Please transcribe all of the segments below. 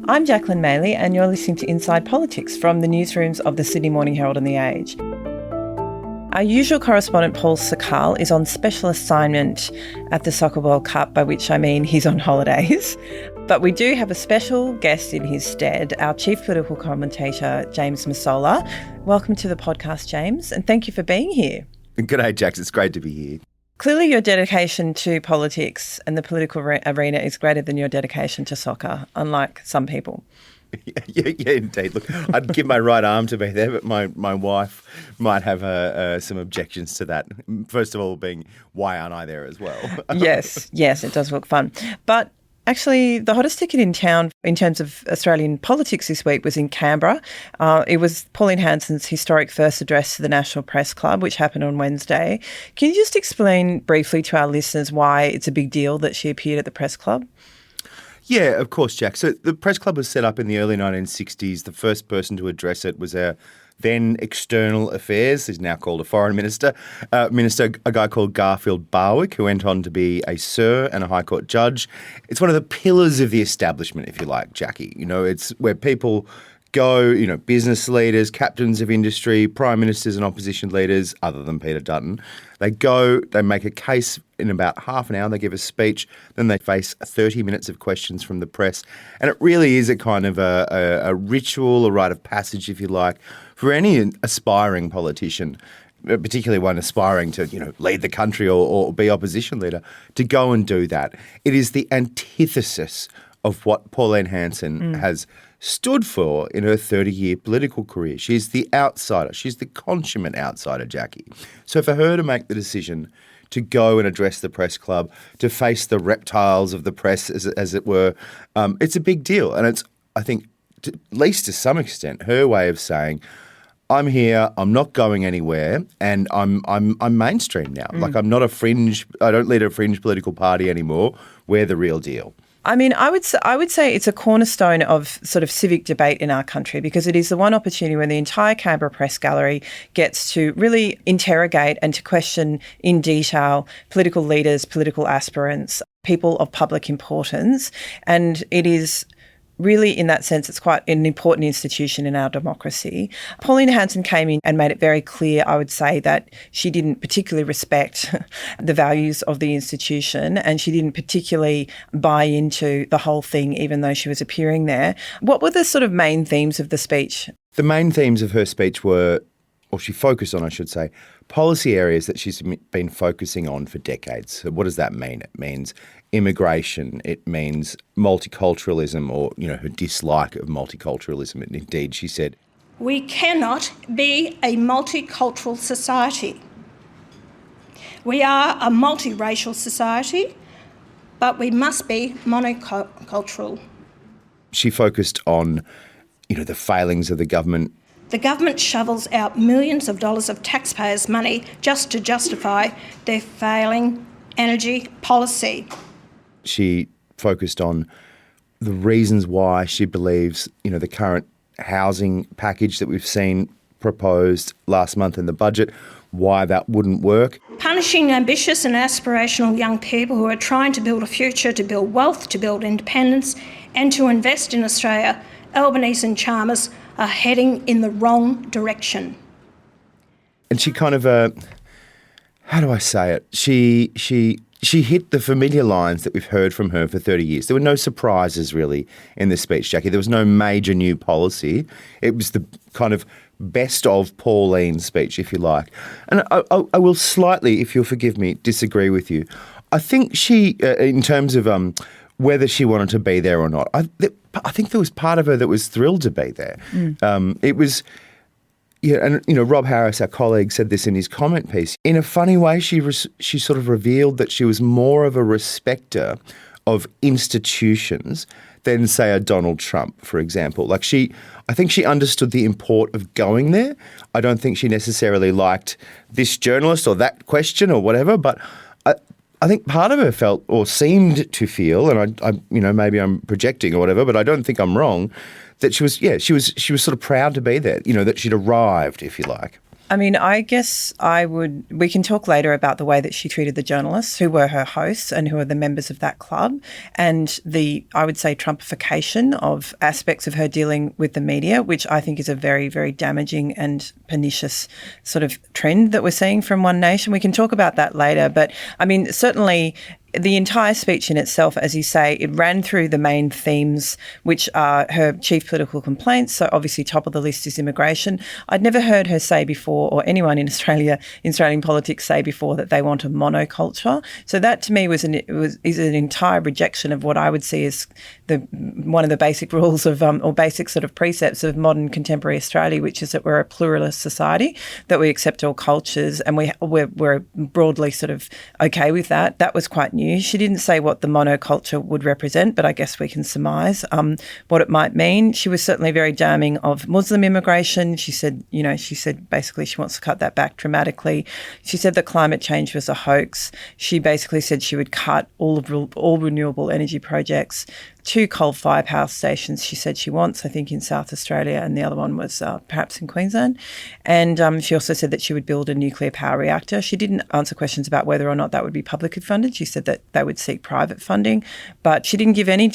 I'm Jacqueline Maley, and you're listening to Inside Politics from the newsrooms of the Sydney Morning Herald and The Age. Our usual correspondent, Paul Sakal, is on special assignment at the Soccer World Cup, by which I mean he's on holidays. But we do have a special guest in his stead, our chief political commentator, James Massola. Welcome to the podcast, James, and thank you for being here. G'day, Jax. It's great to be here. Clearly, your dedication to politics and the political arena is greater than your dedication to soccer, unlike some people. Yeah, indeed. Look, I'd give my right arm to be there, but my wife might have some objections to that. First of all, being why aren't I there as well? Yes, it does look fun. But actually, the hottest ticket in town in terms of Australian politics this week was in Canberra. It was Pauline Hanson's historic first address to the National Press Club, which happened on Wednesday. Can you just explain briefly to our listeners why it's a big deal that she appeared at the Press Club? Yeah, of course, Jack. So the Press Club was set up in the early 1960s. The first person to address it was our then External Affairs, he's now called a Foreign Minister, a guy called Garfield Barwick, who went on to be a Sir and a High Court judge. It's one of the pillars of the establishment, if you like, Jackie. You know, it's where people go, you know, business leaders, captains of industry, prime ministers and opposition leaders, other than Peter Dutton. They go, they make a case in about half an hour, they give a speech, then they face 30 minutes of questions from the press. And it really is a kind of a ritual, a rite of passage, if you like, for any aspiring politician, particularly one aspiring to, you know, lead the country or be opposition leader, to go and do that. It is the antithesis of what Pauline Hanson has stood for in her 30-year political career. She's the outsider. She's the consummate outsider, Jackie. So for her to make the decision to go and address the press club, to face the reptiles of the press, as it were, it's a big deal. And it's, I think, at least to some extent, her way of saying, I'm here, I'm not going anywhere, and I'm mainstream now. Like, I'm not a fringe, I don't lead a fringe political party anymore. We're the real deal. I mean, I would say it's a cornerstone of sort of civic debate in our country, because it is the one opportunity when the entire Canberra Press Gallery gets to really interrogate and to question in detail political leaders, political aspirants, people of public importance. And it is really, in that sense, it's quite an important institution in our democracy. Pauline Hanson came in and made it very clear, I would say, that she didn't particularly respect the values of the institution and she didn't particularly buy into the whole thing, even though she was appearing there. What were the sort of main themes of the speech? The main themes of her speech were, or she focused on, I should say, policy areas that she's been focusing on for decades. So what does that mean? It means immigration. It means multiculturalism, or, you know, her dislike of multiculturalism. And indeed, she said, we cannot be a multicultural society. We are a multiracial society, but we must be monocultural. She focused on, you know, the failings of the government. The government shovels out millions of dollars of taxpayers' money just to justify their failing energy policy. She focused on the reasons why she believes, you know, the current housing package that we've seen proposed last month in the budget, why that wouldn't work. Punishing ambitious and aspirational young people who are trying to build a future, to build wealth, to build independence, and to invest in Australia, Albanese and Chalmers are heading in the wrong direction. And she kind of, how do I say it? She hit the familiar lines that we've heard from her for 30 years. There were no surprises really in this speech, Jackie. There was no major new policy. It was the kind of best of Pauline speech, if you like. And I will slightly, if you'll forgive me, disagree with you. I think she, in terms of whether she wanted to be there or not, I think there was part of her that was thrilled to be there. It was... Yeah, and, you know, Rob Harris, our colleague, said this in his comment piece. In a funny way, she sort of revealed that she was more of a respecter of institutions than, say, a Donald Trump, for example. Like, I think she understood the import of going there. I don't think she necessarily liked this journalist or that question or whatever, but I think part of her felt, or seemed to feel, and I you know, maybe I'm projecting or whatever, but I don't think I'm wrong, that she was sort of proud to be there, you know, that she'd arrived, if you like. I mean, I guess we can talk later about the way that she treated the journalists who were her hosts and who are the members of that club, and I would say, Trumpification of aspects of her dealing with the media, which I think is a very, very damaging and pernicious sort of trend that we're seeing from One Nation. We can talk about that later. But I mean, certainly the entire speech in itself, as you say, it ran through the main themes, which are her chief political complaints. So obviously top of the list is immigration. I'd never heard her say before, or anyone in Australian politics say before, that they want a monoculture. So that to me is an entire rejection of what I would see as one of the basic rules of, or basic sort of precepts of modern contemporary Australia, which is that we're a pluralist society, that we accept all cultures, and we're broadly sort of okay with that. That was quite new. She didn't say what the monoculture would represent, but I guess we can surmise what it might mean. She was certainly very damning of Muslim immigration. She said basically she wants to cut that back dramatically. She said that climate change was a hoax. She basically said she would cut all renewable energy projects. 2 coal-fired power stations she said she wants, I think in South Australia, and the other one was perhaps in Queensland. And she also said that she would build a nuclear power reactor. She didn't answer questions about whether or not that would be publicly funded. She said that they would seek private funding, but she didn't give any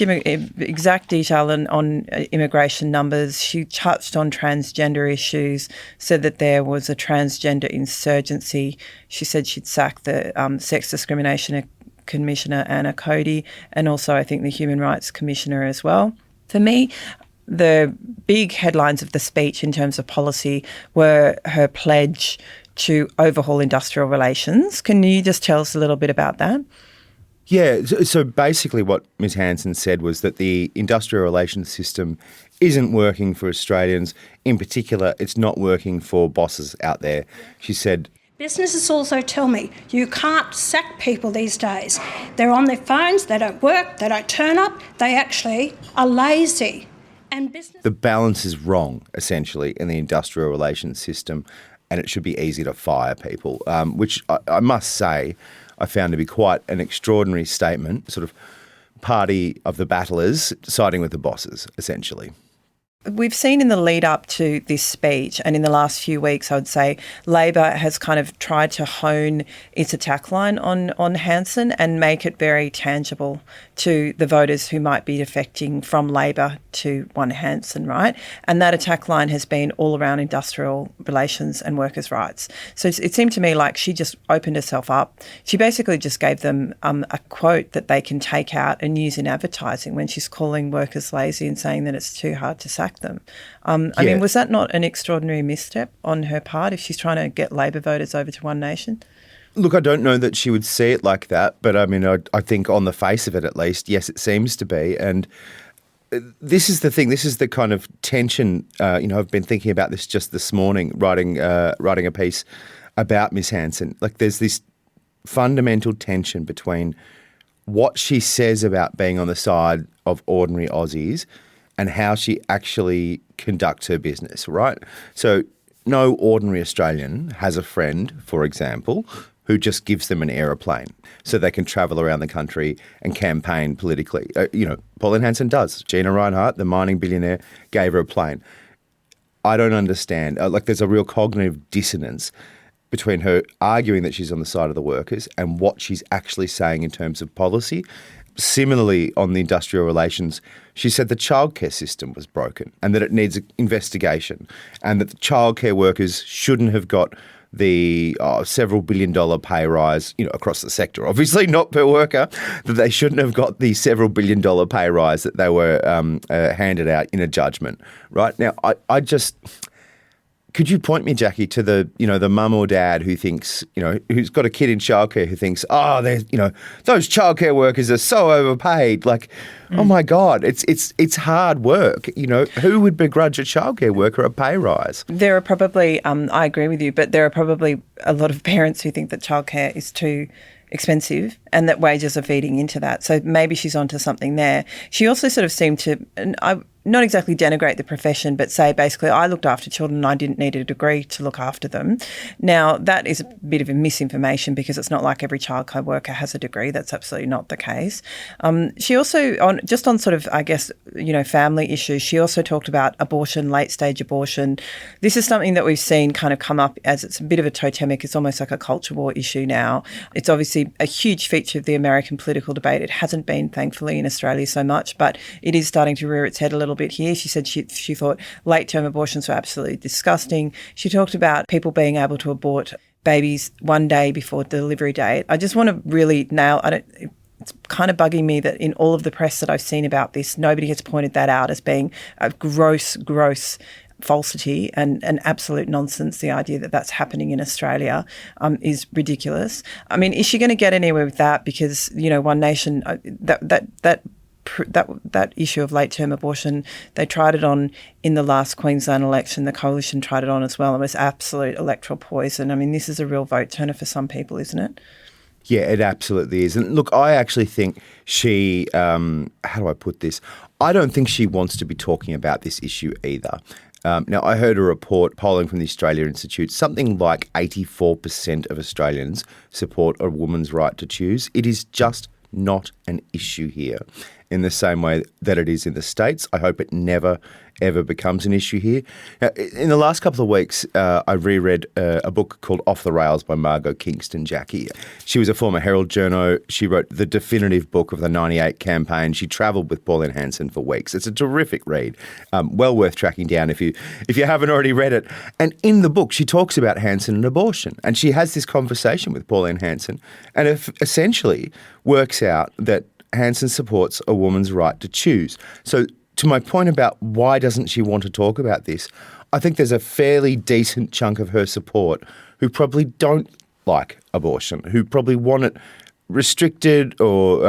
exact detail on immigration numbers. She touched on transgender issues, said that there was a transgender insurgency. She said she'd sack the Sex Discrimination Commissioner Anna Cody, and also I think the Human Rights Commissioner as well. For me, the big headlines of the speech in terms of policy were her pledge to overhaul industrial relations. Can you just tell us a little bit about that? Yeah, so basically what Ms Hanson said was that the industrial relations system isn't working for Australians. In particular, it's not working for bosses out there. She said, businesses also tell me you can't sack people these days. They're on their phones, they don't work, they don't turn up, they actually are lazy. And the balance is wrong, essentially, in the industrial relations system, and it should be easy to fire people, which I must say I found to be quite an extraordinary statement, sort of party of the battlers siding with the bosses, essentially. We've seen in the lead up to this speech and in the last few weeks, I would say, Labor has kind of tried to hone its attack line on Hanson and make it very tangible to the voters who might be defecting from Labor to One Hanson, right? And that attack line has been all around industrial relations and workers' rights. So it seemed to me like she just opened herself up. She basically just gave them a quote that they can take out and use in advertising when she's calling workers lazy and saying that it's too hard to sack them. I mean, was that not an extraordinary misstep on her part if she's trying to get Labor voters over to One Nation? Look, I don't know that she would see it like that, but I mean, I think on the face of it at least, yes, it seems to be. And this is the thing, this is the kind of tension, I've been thinking about this just this morning, writing a piece about Miss Hanson. Like there's this fundamental tension between what she says about being on the side of ordinary Aussies and how she actually conducts her business, right? So no ordinary Australian has a friend, for example, who just gives them an aeroplane so they can travel around the country and campaign politically. Pauline Hanson does. Gina Reinhardt, the mining billionaire, gave her a plane. I don't understand. There's a real cognitive dissonance between her arguing that she's on the side of the workers and what she's actually saying in terms of policy. Similarly, on the industrial relations, she said the childcare system was broken and that it needs an investigation and that the childcare workers shouldn't have got the several billion-dollar pay rise, across the sector, obviously not per worker, that they shouldn't have got the several billion-dollar pay rise that they were handed out in a judgment. Right now, I just. Could you point me, Jackie, to the mum or dad who thinks, who's got a kid in childcare who thinks, those childcare workers are so overpaid. Oh my God, it's hard work. Who would begrudge a childcare worker a pay rise? There are probably, I agree with you, but there are probably a lot of parents who think that childcare is too expensive and that wages are feeding into that. So maybe she's onto something there. She also sort of seemed to, and not exactly denigrate the profession, but say basically I looked after children and I didn't need a degree to look after them. Now, that is a bit of a misinformation because it's not like every childcare worker has a degree. That's absolutely not the case. She also, on sort of, I guess, family issues, she also talked about abortion, late-stage abortion. This is something that we've seen kind of come up as it's a bit of a totemic. It's almost like a culture war issue now. It's obviously a huge feature of the American political debate. It hasn't been, thankfully, in Australia so much, but it is starting to rear its head a little bit here. She said she thought late-term abortions were absolutely disgusting. She talked about people being able to abort babies one day before delivery date. I just want to really nail, it's kind of bugging me that in all of the press that I've seen about this, nobody has pointed that out as being a gross falsity and an absolute nonsense. The idea that that's happening in Australia is ridiculous. I mean, is she going to get anywhere with that? Because, One Nation, that issue of late-term abortion, they tried it on in the last Queensland election. The Coalition tried it on as well. It was absolute electoral poison. I mean, this is a real vote turner for some people, isn't it? Yeah, it absolutely is. And look, I actually think she, how do I put this? I don't think she wants to be talking about this issue either. Now, I heard a report polling from the Australia Institute, something like 84% of Australians support a woman's right to choose. It is just not an issue here in the same way that it is in the States. I hope it never, ever becomes an issue here. Now, in the last couple of weeks, I reread a book called Off the Rails by Margot Kingston, Jackie. She was a former Herald journo. She wrote the definitive book of the 98 campaign. She travelled with Pauline Hanson for weeks. It's a terrific read, well worth tracking down if you haven't already read it. And in the book, she talks about Hanson and abortion. And she has this conversation with Pauline Hanson and essentially works out that Hanson supports a woman's right to choose. So to my point about why doesn't she want to talk about this, I think there's a fairly decent chunk of her support who probably don't like abortion, who probably want it restricted or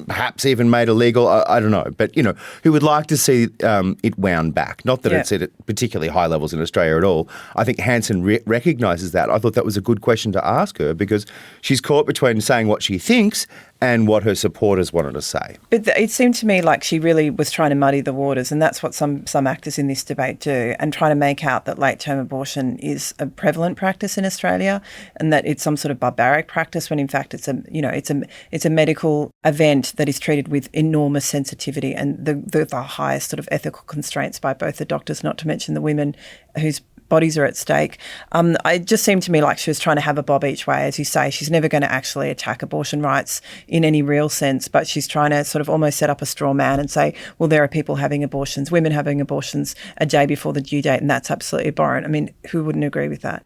perhaps even made illegal. I don't know. But, who would like to see it wound back. Not that it's at particularly high levels in Australia at all. I think Hanson recognises that. I thought that was a good question to ask her because she's caught between saying what she thinks and what her supporters wanted to say. But it seemed to me like she really was trying to muddy the waters, and that's what some actors in this debate do, and trying to make out that late-term abortion is a prevalent practice in Australia and that it's some sort of barbaric practice when in fact it's a medical event that is treated with enormous sensitivity and the highest sort of ethical constraints by both the doctors, not to mention the women whose bodies are at stake. It just seemed to me like she was trying to have a bob each way. As you say, she's never going to actually attack abortion rights in any real sense, but she's trying to sort of almost set up a straw man and say, well, there are people having abortions, women having abortions a day before the due date, and that's absolutely abhorrent. I mean, who wouldn't agree with that?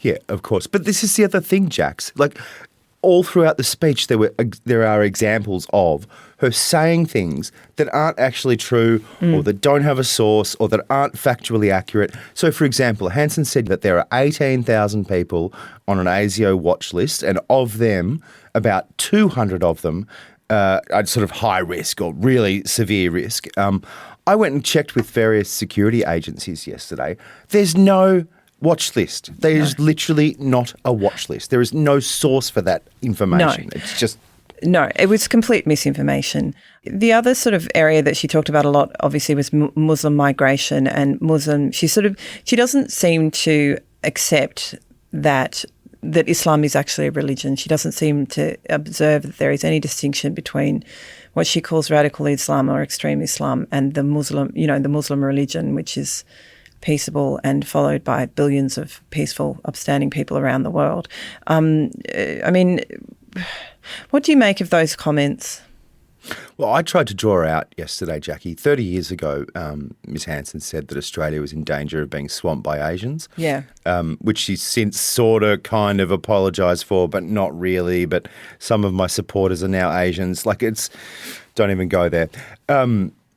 Yeah, of course. But this is the other thing, Jax. Like, all throughout the speech, there are examples of her saying things that aren't actually true or that don't have a source or that aren't factually accurate. So, for example, Hanson said that there are 18,000 people on an ASIO watch list, and of them, about 200 of them are sort of high risk or really severe risk. I went and checked with various security agencies yesterday. There's no watch list. There is literally not a watch list. There is no source for that information. No. It's just... No, it was complete misinformation. The other sort of area that she talked about a lot, obviously, was Muslim migration and Muslim. She doesn't seem to accept that Islam is actually a religion. She doesn't seem to observe that there is any distinction between what she calls radical Islam or extreme Islam and the Muslim religion, which is peaceable and followed by billions of peaceful, upstanding people around the world. I mean, what do you make of those comments? Well, I tried to draw out yesterday, Jackie. 30 years ago, Ms Hanson said that Australia was in danger of being swamped by Asians. Yeah. Which she's since sort of kind of apologised for, but not really. But some of my supporters are now Asians. Don't even go there.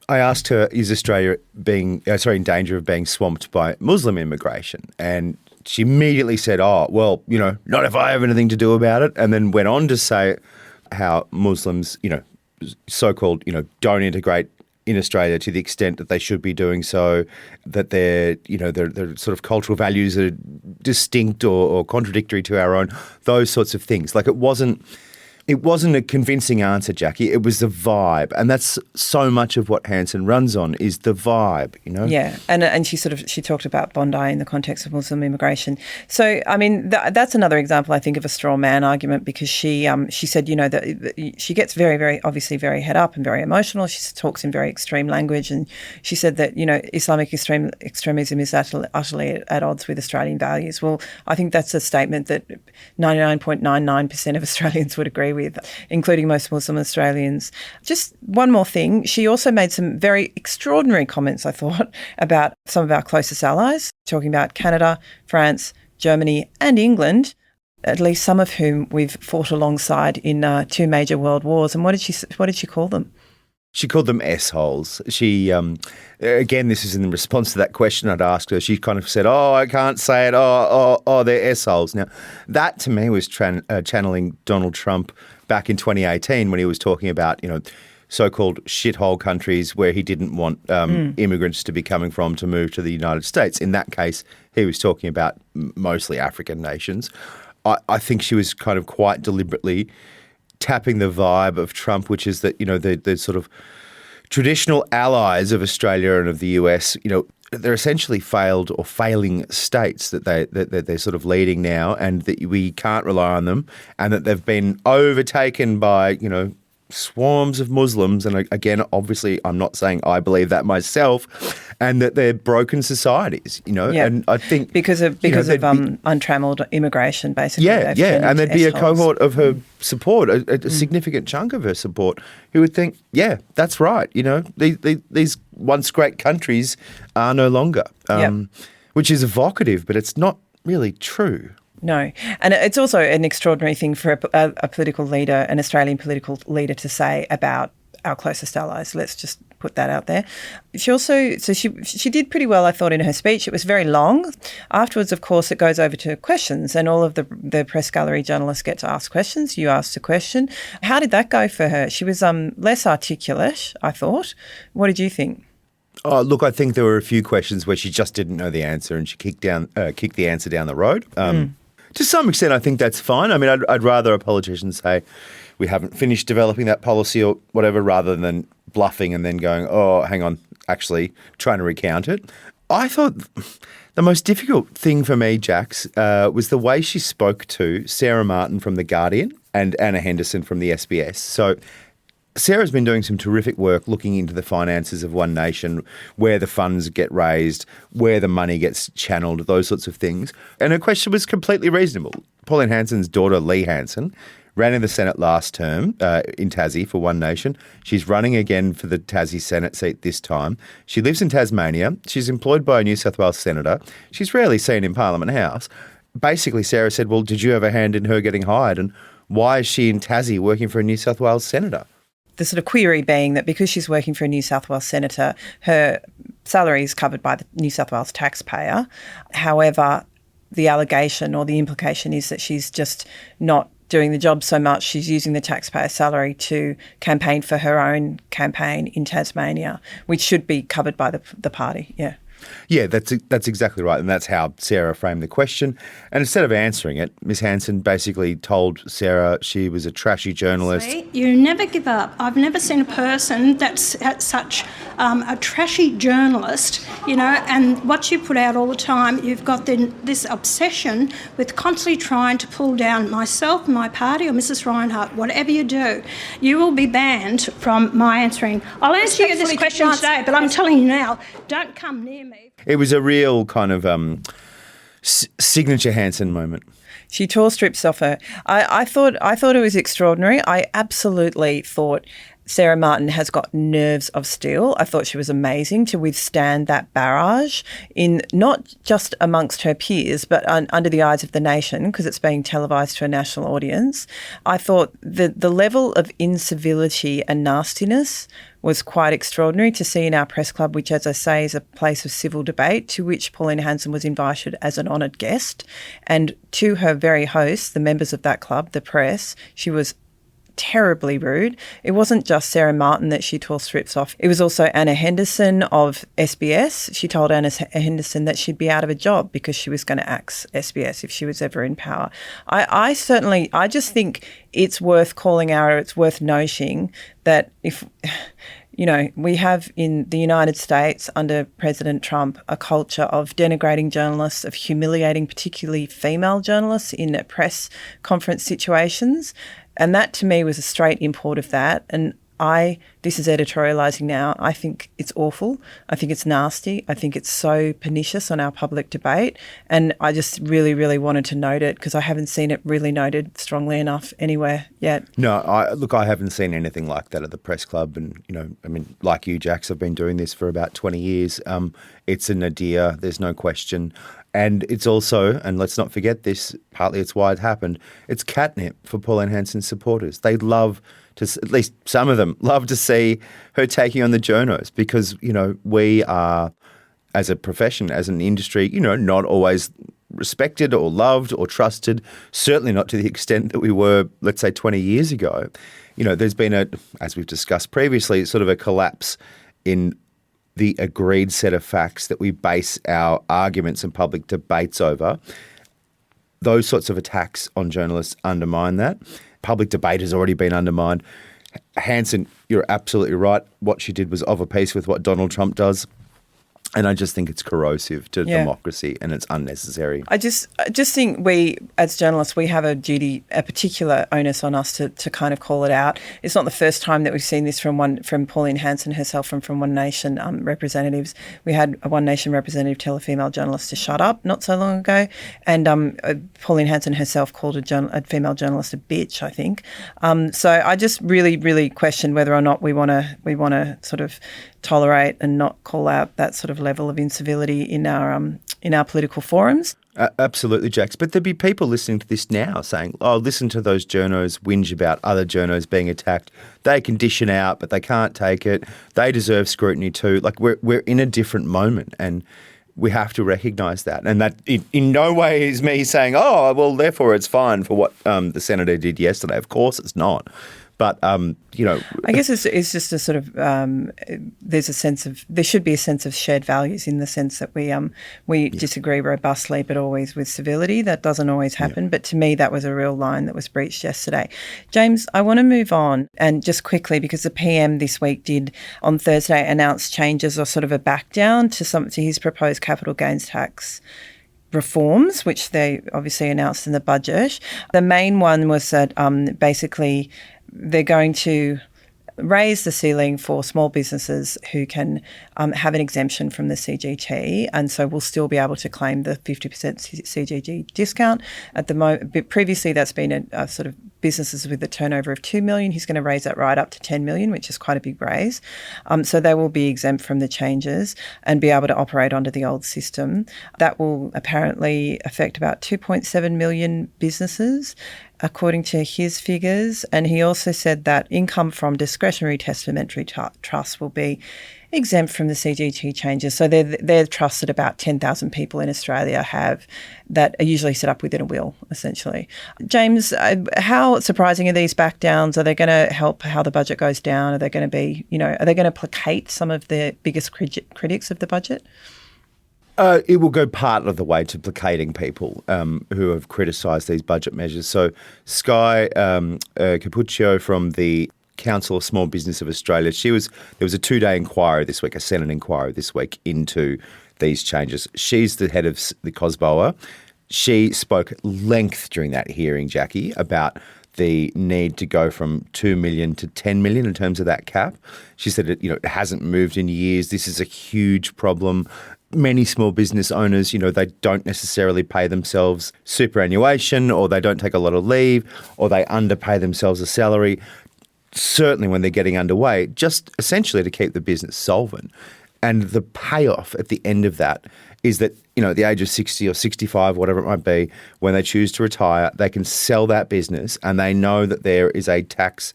I asked her, is Australia in danger of being swamped by Muslim immigration? And she immediately said, not if I have anything to do about it. And then went on to say how Muslims, so-called, don't integrate in Australia to the extent that they should be doing so, that their sort of cultural values are distinct or contradictory to our own, those sorts of things. Like, it wasn't It wasn't a convincing answer, Jackie. It was the vibe. And that's so much of what Hanson runs on is the vibe, you know? Yeah. And she talked about Bondi in the context of Muslim immigration. So, I mean, that's another example, I think, of a straw man argument, because she said, you know, that she gets very, very, obviously very head up and very emotional. She talks in very extreme language. And she said that, you know, Islamic extremism is utterly at odds with Australian values. Well, I think that's a statement that 99.99% of Australians would agree with, including most Muslim Australians. Just one more thing. She also made some very extraordinary comments, I thought, about some of our closest allies, talking about Canada, France, Germany and England, at least some of whom we've fought alongside in two major world wars. And what did she call them? She called them S-holes. She, again, this is in response to that question I'd asked her. She kind of said, oh, I can't say it. Oh, they're S-holes. Now, that to me was channeling Donald Trump back in 2018 when he was talking about, you know, so-called shithole countries where he didn't want immigrants to be coming from to move to the United States. In that case, he was talking about mostly African nations. I think she was kind of quite deliberately tapping the vibe of Trump, which is that, you know, the sort of traditional allies of Australia and of the US, you know, they're essentially failed or failing states that they're sort of leading now, and that we can't rely on them, and that they've been overtaken by, you know, swarms of Muslims. And again, obviously, I'm not saying I believe that myself, and that they're broken societies, you know. Yeah. And I think because of untrammeled immigration, basically. Yeah, and there'd be a cohort of her support, a significant chunk of her support, who would think, yeah, that's right. You know, these once great countries are no longer, which is evocative, but it's not really true. No. And it's also an extraordinary thing for a political leader, an Australian political leader, to say about our closest allies. Let's just put that out there. She also, she did pretty well, I thought, in her speech. It was very long. Afterwards, of course, it goes over to questions, and all of the press gallery journalists get to ask questions. You asked a question. How did that go for her? She was less articulate, I thought. What did you think? Oh, look, I think there were a few questions where she just didn't know the answer, and she kicked the answer down the road. To some extent, I think that's fine. I mean, I'd rather a politician say, we haven't finished developing that policy or whatever, rather than bluffing and then going, oh, hang on, actually trying to recount it. I thought the most difficult thing for me, Jax, was the way she spoke to Sarah Martin from The Guardian and Anna Henderson from the SBS. So Sarah's been doing some terrific work looking into the finances of One Nation, where the funds get raised, where the money gets channeled, those sorts of things. And her question was completely reasonable. Pauline Hanson's daughter, Lee Hanson, ran in the Senate last term in Tassie for One Nation. She's running again for the Tassie Senate seat this time. She lives in Tasmania. She's employed by a New South Wales senator. She's rarely seen in Parliament House. Basically, Sarah said, well, did you have a hand in her getting hired? And why is she in Tassie working for a New South Wales senator? The sort of query being that because she's working for a New South Wales senator, her salary is covered by the New South Wales taxpayer. However, the allegation or the implication is that she's just not doing the job so much. She's using the taxpayer salary to campaign for her own campaign in Tasmania, which should be covered by the party. Yeah. Yeah, that's exactly right, and that's how Sarah framed the question. And instead of answering it, Ms Hanson basically told Sarah she was a trashy journalist. See, you never give up. I've never seen a person that's such a trashy journalist, you know, and what you put out all the time, you've got this obsession with constantly trying to pull down myself, my party, or Mrs Reinhardt. Whatever you do, you will be banned from my answering. I'll answer you this question today, but I'm telling you now, don't come near me. It was a real kind of signature Hanson moment. She tore strips off her. I thought it was extraordinary. I absolutely thought Sarah Martin has got nerves of steel. I thought she was amazing to withstand that barrage in not just amongst her peers, but under the eyes of the nation, because it's being televised to a national audience. I thought the level of incivility and nastiness was quite extraordinary to see in our press club, which, as I say, is a place of civil debate, to which Pauline Hanson was invited as an honoured guest. And to her very hosts, the members of that club, the press, she was terribly rude. It wasn't just Sarah Martin that she tore strips off. It was also Anna Henderson of SBS. She told Anna Henderson that she'd be out of a job because she was going to axe SBS if she was ever in power. I just think it's worth calling out, or it's worth noting that if, we have in the United States under President Trump a culture of denigrating journalists, of humiliating particularly female journalists in press conference situations. And that to me was a straight import of that. And this is editorialising now, I think it's awful. I think it's nasty. I think it's so pernicious on our public debate. And I just really, really wanted to note it because I haven't seen it really noted strongly enough anywhere yet. No, I haven't seen anything like that at the press club. And, like you, Jax, I've been doing this for about 20 years. It's a nadir, there's no question. And it's also, and let's not forget this, partly it's why it happened, it's catnip for Pauline Hanson supporters. They love to, at least some of them, love to see her taking on the journos because, we are, as a profession, as an industry, not always respected or loved or trusted, certainly not to the extent that we were, let's say, 20 years ago. There's been as we've discussed previously, sort of a collapse in the agreed set of facts that we base our arguments and public debates over. Those sorts of attacks on journalists undermine that. Public debate has already been undermined. Hanson, you're absolutely right. What she did was of a piece with what Donald Trump does. And I just think it's corrosive to democracy and it's unnecessary. I just think we, as journalists, we have a duty, a particular onus on us to kind of call it out. It's not the first time that we've seen this from Pauline Hanson herself and from One Nation representatives. We had a One Nation representative tell a female journalist to shut up not so long ago, and Pauline Hanson herself called a female journalist a bitch, I think. So I just really, really question whether or not we want to sort of tolerate and not call out that sort of level of incivility in our political forums. Absolutely, Jax. But there'd be people listening to this now saying, oh, listen to those journos whinge about other journos being attacked. They can dish it out, but they can't take it. They deserve scrutiny too. Like we're in a different moment and we have to recognise that. And that in no way is me saying, oh, well, therefore it's fine for what the senator did yesterday. Of course it's not. But, I guess it's just a sort of there should be a sense of shared values in the sense that we disagree robustly but always with civility. That doesn't always happen. Yeah. But to me, that was a real line that was breached yesterday. James, I want to move on and just quickly, because the PM this week did on Thursday announce changes or sort of a back down to his proposed capital gains tax reforms, which they obviously announced in the budget. The main one was that basically they're going to raise the ceiling for small businesses who can have an exemption from the CGT, and so we'll still be able to claim the 50% CGT discount. At the moment, previously that's been a sort of businesses with a turnover of 2 million. He's going to raise that right up to 10 million, which is quite a big raise. So they will be exempt from the changes and be able to operate under the old system. That will apparently affect about 2.7 million businesses, according to his figures. And he also said that income from discretionary testamentary trusts will be exempt from the CGT changes. So they're trusts that about 10,000 people in Australia have that are usually set up within a will, essentially. James, how surprising are these back downs? Are they going to help how the budget goes down? Are they going to be, are they going to placate some of the biggest critics of the budget? It will go part of the way to placating people who have criticised these budget measures. So Sky Capuccio from the Council of Small Business of Australia, there was a 2-day inquiry this week, a Senate inquiry this week into these changes. She's the head of the COSBOA. She spoke at length during that hearing, Jackie, about the need to go from 2 million to 10 million in terms of that cap. She said it hasn't moved in years. This is a huge problem. Many small business owners, they don't necessarily pay themselves superannuation, or they don't take a lot of leave, or they underpay themselves a salary, certainly when they're getting underway, just essentially to keep the business solvent. And the payoff at the end of that is that, at the age of 60 or 65, whatever it might be, when they choose to retire, they can sell that business and they know that there is a tax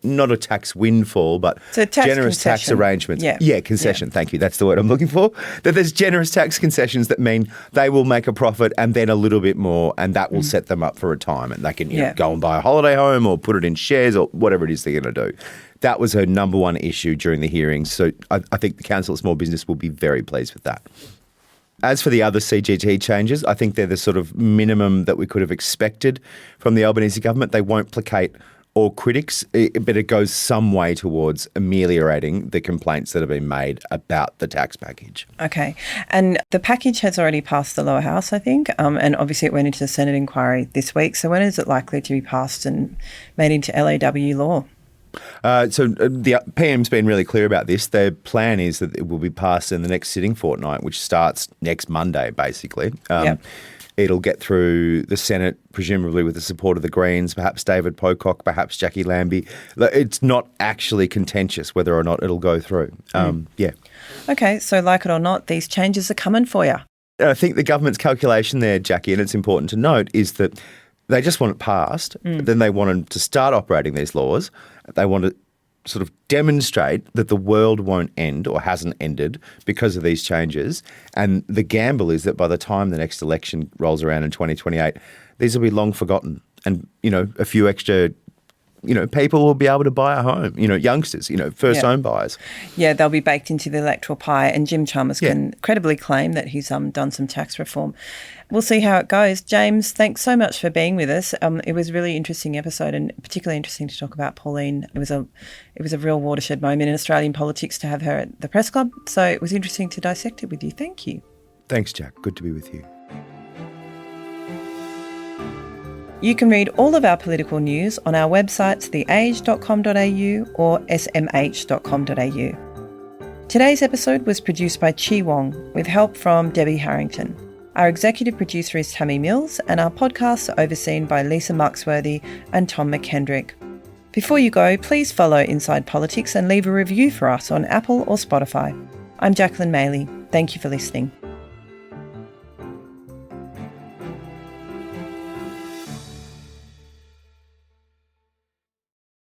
not a tax windfall, but So tax generous tax concession. arrangements. Yeah. Concession. Thank you. That's the word I'm looking for. That there's generous tax concessions that mean they will make a profit and then a little bit more, and that will set them up for retirement. They can go and buy a holiday home or put it in shares or whatever it is they're going to do. That was her number one issue during the hearings. So I think the Council of Small Business will be very pleased with that. As for the other CGT changes, I think they're the sort of minimum that we could have expected from the Albanese government. They won't placate all critics, but it goes some way towards ameliorating the complaints that have been made about the tax package. Okay. And the package has already passed the lower house, I think, and obviously it went into the Senate inquiry this week. So when is it likely to be passed and made into LAW law? So the PM's been really clear about this. Their plan is that it will be passed in the next sitting fortnight, which starts next Monday, basically. It'll get through the Senate, presumably with the support of the Greens, perhaps David Pocock, perhaps Jackie Lambie. It's not actually contentious whether or not it'll go through. Okay, so like it or not, these changes are coming for you. I think the government's calculation there, Jackie, and it's important to note, is that they just want it passed, but then they want to start operating these laws. They want to sort of demonstrate that the world won't end or hasn't ended because of these changes. And the gamble is that by the time the next election rolls around in 2028, these will be long forgotten. And, a few extra, people will be able to buy a home, youngsters, first home buyers. Yeah, they'll be baked into the electoral pie, and Jim Chalmers can credibly claim that he's done some tax reform. We'll see how it goes. James, thanks so much for being with us. It was a really interesting episode, and particularly interesting to talk about Pauline. It was a real watershed moment in Australian politics to have her at the Press Club, so it was interesting to dissect it with you. Thank you. Thanks, Jack. Good to be with you. You can read all of our political news on our websites, theage.com.au or smh.com.au. Today's episode was produced by Chi Wong with help from Debbie Harrington. Our executive producer is Tammy Mills, and our podcasts are overseen by Lisa Marksworthy and Tom McKendrick. Before you go, please follow Inside Politics and leave a review for us on Apple or Spotify. I'm Jacqueline Maley. Thank you for listening.